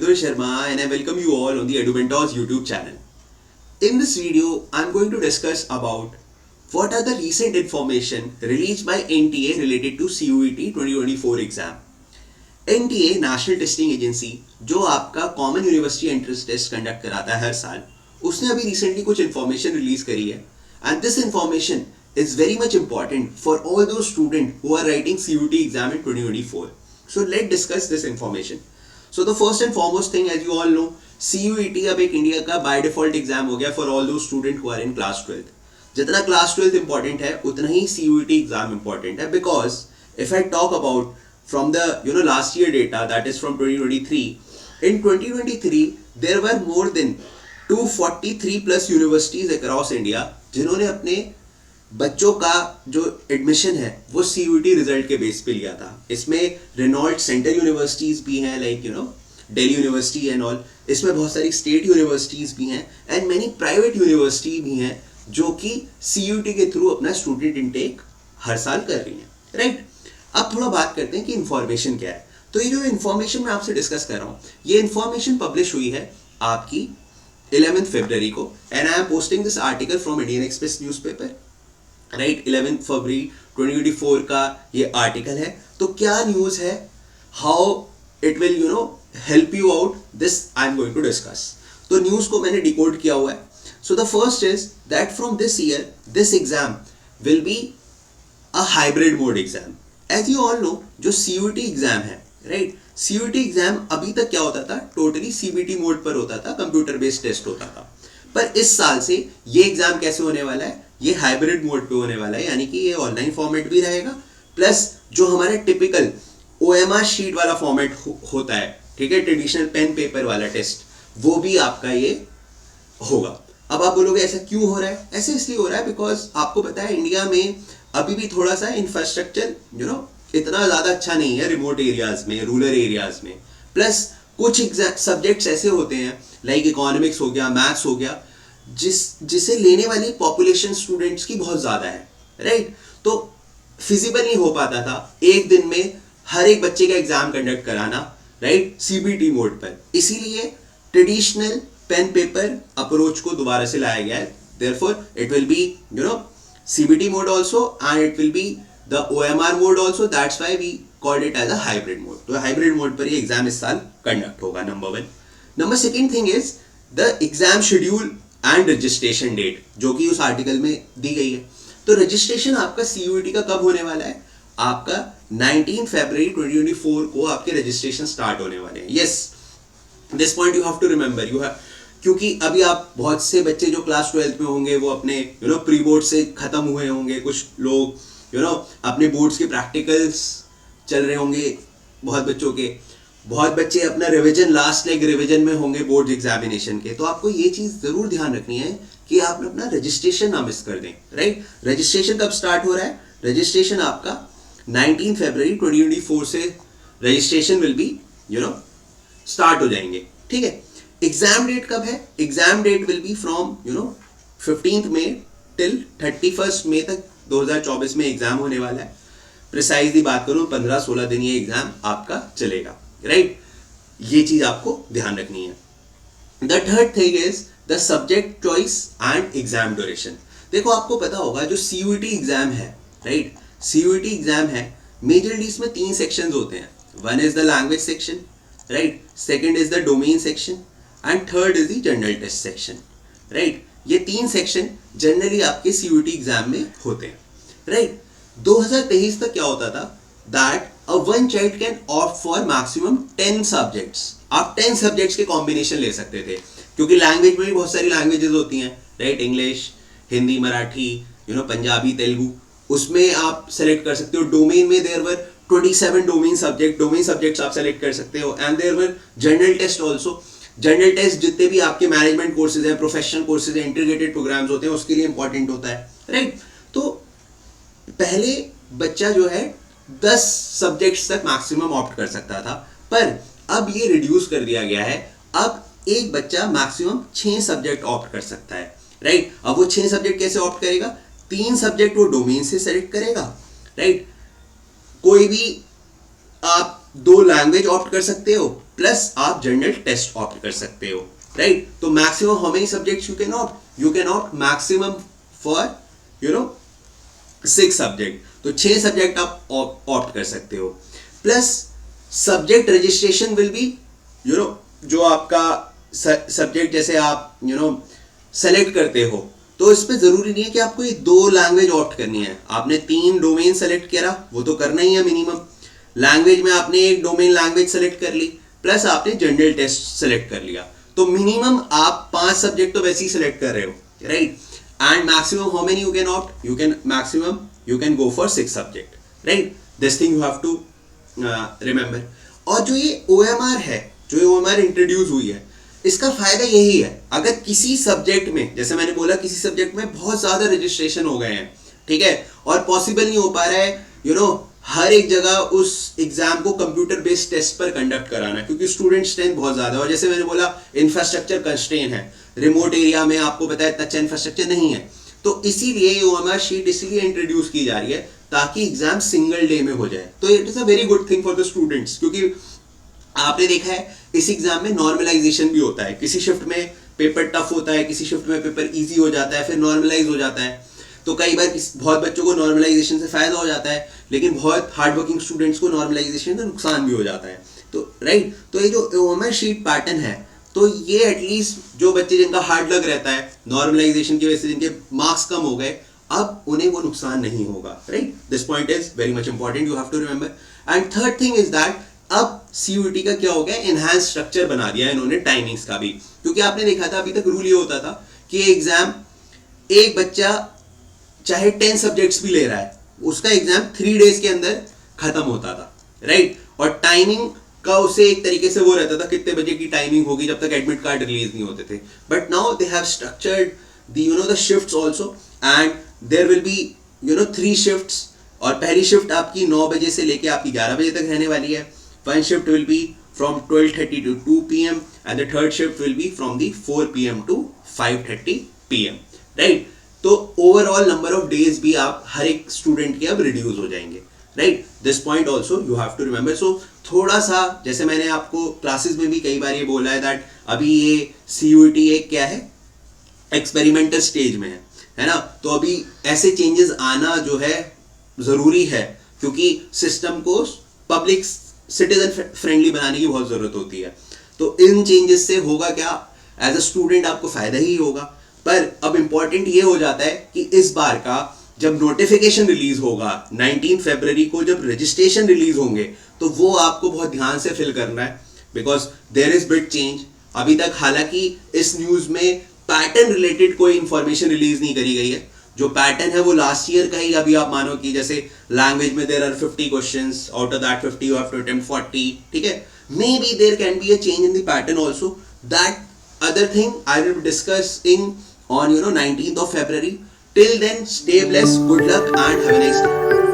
Vidura Sharma and I welcome you all on the EduMentors YouTube channel. In this video, I am going to discuss about what are the recent information released by NTA related to CUET 2024 exam. NTA National Testing Agency जो आपका common university entrance test conduct कराता है हर साल, उसने अभी recently कुछ information release करी है and this information is very much important for all those students who are writing CUET exam in 2024. So let's discuss this information. So the first and foremost thing, as you all know, CUET अब एक India का by default exam हो गया for all those students who are in class 12th. जितना class 12th important है उतना ही CUET exam important है, because if I talk about from the last year data, that is from 2023, in 2023 there were more than 243 plus universities across India जिन्होंने अपने बच्चों का जो admission है वो सीयूईटी रिजल्ट के बेस पे लिया था. इसमें रेनॉल्ड सेंट्रल यूनिवर्सिटीज भी हैं, like Delhi university and all. इसमें बहुत सारी स्टेट यूनिवर्सिटीज भी हैं एंड मैनी प्राइवेट यूनिवर्सिटी भी हैं जो कि सीयूईटी के थ्रू अपना स्टूडेंट इनटेक हर साल कर रही हैं, राइट. अब थोड़ा बात करते हैं कि इन्फॉर्मेशन क्या है. तो ये जो इन्फॉर्मेशन मैं आपसे डिस्कस कर रहा हूँ, ये इन्फॉर्मेशन पब्लिश हुई है आपकी 11 फरवरी को and I am posting this article from Indian Express newspaper, right. 11 फरवरी 2024 का ये आर्टिकल है. तो क्या न्यूज़ है, how it will help you out, this I am going to discuss. तो न्यूज़ को मैंने डिकोड किया हुआ है. So the first is that from this year this exam will be a hybrid mode exam. As you all know, जो CUET exam है, right, CUET exam अभी तक क्या होता था, टोटली सीबीटी मोड पर होता था, कंप्यूटर बेस्ड टेस्ट होता था. पर इस साल से ये एग्जाम कैसे होने वाला है, ये हाइब्रिड मोड पे होने वाला है, यानी कि ये ऑनलाइन फॉर्मेट भी रहेगा प्लस जो हमारा टिपिकल ओएमआर शीट वाला फॉर्मेट होता है, ठीक है, ट्रेडिशनल पेन पेपर वाला टेस्ट, वो भी आपका ये होगा. अब आप बोलोगे ऐसा क्यों हो रहा है? ऐसे इसलिए हो रहा है बिकॉज आपको पता है इंडिया में अभी भी थोड़ा सा इंफ्रास्ट्रक्चर इतना ज़्यादा अच्छा नहीं है रिमोट एरियाज में, रूरल एरियाज में. प्लस कुछ सब्जेक्ट्स ऐसे होते हैं लाइक इकोनॉमिक्स हो गया, मैथ्स हो गया, जिसे लेने वाली पॉपुलेशन स्टूडेंट्स की बहुत ज़्यादा है, राइट. तो फिजिबल नहीं हो पाता था एक दिन में हर एक बच्चे का एग्जाम कंडक्ट कराना, राइट, सीबीटी मोड पर. इसीलिए ट्रेडिशनल पेन पेपर अप्रोच को दोबारा से लाया गया है. Therefore it will be CBT mode also and it will be the OMR mode also. That's why we called it as a hybrid mode. तो hybrid mode पर ये एग्जाम इस साल कंडक्ट होगा, number 1. Number second thing is the exam schedule and registration date, जो कि उस article में दी गई है. तो रजिस्ट्रेशन आपका सीयूईटी का कब होने वाला है? आपका 19 फरवरी 2024 को आपके रजिस्ट्रेशन स्टार्ट होने वाले हैं. Yes, this point you have to remember. You have, क्योंकि अभी आप बहुत से बच्चे जो क्लास 12 में होंगे वो अपने प्री बोर्ड से खत्म हुए होंगे, कुछ लोग अपने बोर्ड्स के प्रैक्टिकल्स चल रहे होंगे, बहुत बच्चे अपना रिवीजन, लास्ट लेग रिवीजन में होंगे बोर्ड एग्जामिनेशन के. तो आपको ये चीज़ ज़रूर ध्यान रखनी है कि आप अपना रजिस्ट्रेशन ना मिस कर दें, राइट. रजिस्ट्रेशन कब स्टार्ट हो रहा है? रजिस्ट्रेशन आपका 19 फरवरी 2024 से रजिस्ट्रेशन विल बी स्टार्ट हो जाएंगे, ठीक है. एग्जाम डेट कब है? Exam date will be from 15th May till 31st May तक 2024 में एग्जाम होने वाला है. प्रिसाइजली बात करूं 15-16 दिन ये एग्जाम आपका चलेगा, राइट. ये चीज आपको ध्यान रखनी है. The third thing is the subject choice and exam duration. देखो, आपको पता होगा जो सीयूईटी एग्जाम है, राइट, सीयूईटी एग्जाम है, मेजरली इसमें 3 सेक्शंस होते हैं. One is the language section, right, second is the domain section and third is the general test section, right. ये 3 सेक्शन जनरली आपके सीयूईटी एग्जाम में होते हैं, राइट. 2023 तक क्या होता था, that a one child can opt for maximum 10 subjects. आप 10 सब्जेक्ट्स के कॉम्बिनेशन ले सकते थे, क्योंकि लैंग्वेज में भी बहुत सारी लैंग्वेजेस होती हैं, राइट. इंग्लिश, हिंदी, मराठी, पंजाबी, तेलुगु, उसमें आप सेलेक्ट कर सकते हो. डोमेन में देयर वर 27 डोमेन सब्जेक्ट्स आप सेलेक्ट कर सकते हो and there were general test also. General test जितने भी आपके मैनेजमेंट कोर्सेज हैं, प्रोफेशनल कोर्सेज हैं, इंटीग्रेटेड प्रोग्राम्स होते हैं, उसके लिए इंपॉर्टेंट होता है, राइट. तो पहले बच्चा जो है 10 सब्जेक्ट्स तक मैक्सिमम ऑप्ट कर सकता था, पर अब ये रिड्यूस कर दिया गया है. अब एक बच्चा मैक्सिमम 6 सब्जेक्ट ऑप्ट कर सकता है, राइट. अब वो 6 सब्जेक्ट कैसे ऑप्ट करेगा? 3 सब्जेक्ट वो डोमेन से सेलेक्ट करेगा, राइट. कोई भी आप 2 लैंग्वेज ऑप्ट कर सकते हो, प्लस आप जनरल टेस्ट ऑप्ट कर सकते हो, राइट. तो maximum how many subjects you can opt maximum for 6 subject. तो 6 सब्जेक्ट आप ऑप्ट कर सकते हो. Plus subject registration will be जो आपका सब्जेक्ट जैसे आप सेलेक्ट करते हो, तो इस पे जरूरी नहीं है कि आपको ये 2 लैंग्वेज ऑप्ट करनी है. आपने 3 डोमेन सेलेक्ट करा, वो तो करना ही है मिनिमम. लैंग्वेज में आपने एक डोमेन लैंग्वेज सेलेक्ट कर ली, प्लस आपने जनरल टेस्ट सेलेक्ट कर लिया. तो मिनिमम आप 5 सब्जेक्ट तो वैसे ही सेलेक्ट कर रहे हो, right. And maximum how many you can opt, you can go for 6 subject, right. This thing you have to remember. और जो ये OMR है, जो ये OMR इंट्रोड्यूस हुई है, इसका फायदा यही है, अगर किसी सब्जेक्ट में, जैसे मैंने बोला, किसी सब्जेक्ट में बहुत ज्यादा रजिस्ट्रेशन हो गए हैं, ठीक है, और पॉसिबल नहीं हो पा रहा है हर एक जगह उस एग्जाम को कंप्यूटर बेस्ड टेस्ट पर कंडक्ट कराना, क्योंकि स्टूडेंट स्ट्रेंथ बहुत ज्यादा है. और जैसे मैंने बोला, इंफ्रास्ट्रक्चर कंस्ट्रेन है, रिमोट एरिया में आपको पता है इतना अच्छा इंफ्रास्ट्रक्चर नहीं है. तो इसीलिए ये OMR शीट इसलिए इंट्रोड्यूस की जा रही है ताकि एग्जाम सिंगल डे में हो जाए. तो it is a very good thing for the students, क्योंकि आपने देखा है इस एग्जाम में नॉर्मलाइजेशन भी होता है. किसी शिफ्ट में पेपर टफ होता है, किसी शिफ्ट में पेपर इजी हो जाता है, फिर नॉर्मलाइज हो जाता है. तो कई बार बहुत बच्चों को नॉर्मलाइजेशन से फायदा हो जाता है, लेकिन बहुत हार्ड वर्किंग स्टूडेंट्स को नॉर्मलाइजेशन से नुकसान भी हो जाता है. तो राइट, तो ये जो OMR शीट पैटर्न है, तो ये एटलीस्ट जो बच्चे जिनका हार्ड लग रहता है नॉर्मलाइजेशन की वजह से, जिनके मार्क्स कम हो गए, अब उन्हें वो नुकसान नहीं होगा, right. This point is very much important, you have to remember. And third thing is that अब CUET का क्या हो गया, एनहांस स्ट्रक्चर बना दिया है इन्होंने टाइमिंग्स का भी. क्योंकि आपने देखा था अभी तक रूल ये होता था कि एग्जाम एक बच्चा चाहे 10 सब्जेक्ट्स भी ले रहा है, उसका एग्जाम 3 डेज के अंदर खत्म होता था, राइट. और टाइमिंग का उसे एक तरीके से वो रहता था, कितने बजे की टाइमिंग होगी जब तक एडमिट कार्ड रिलीज नहीं होते थे. But now they have structured the shifts also, and there will be 3 shifts. और पहली शिफ्ट आपकी 9 बजे से लेके आपकी 11 बजे तक रहने वाली है. One shift will be from 12:30 to 2 p.m. and the third shift will be from the 4 p.m. to 5:30 p.m. Right? तो ओवरऑल नंबर ऑफ डेज भी आप हर एक स्टूडेंट के अब रिड्यूस हो जाएंगे, right. This point also you have to remember. So थोड़ा सा, जैसे मैंने आपको क्लासेस में भी कई बार ये बोला है दैट अभी ये CUET एक क्या है, एक्सपेरिमेंटल स्टेज में है ना. तो अभी ऐसे चेंजेस आना जो है जरूरी है, क्योंकि सिस्टम को पब्लिक सिटीजन फ्रेंडली बनाने की बहुत जरूरत होती है. तो इन चेंजेस से होगा क्या, एज अ स्टूडेंट आपको फायदा ही होगा. पर अब इंपॉर्टेंट ये हो जाता है कि इस बार का जब नोटिफिकेशन रिलीज होगा 19 फरवरी को, जब रजिस्ट्रेशन रिलीज होंगे, तो वो आपको बहुत ध्यान से फिल करना है, because there is big change. अभी तक हालांकि इस न्यूज में पैटर्न रिलेटेड कोई इंफॉर्मेशन रिलीज नहीं करी गई है. जो पैटर्न है वो लास्ट ईयर का ही. अभी आप मानो कि जैसे लैंग्वेज में there are 50 questions, out of that 50 you have to attempt 40, ठीक है. May be there can be a change in the pattern also. That other thing I will be discussing on 19th of February. Till then, stay blessed, good luck and have a nice day.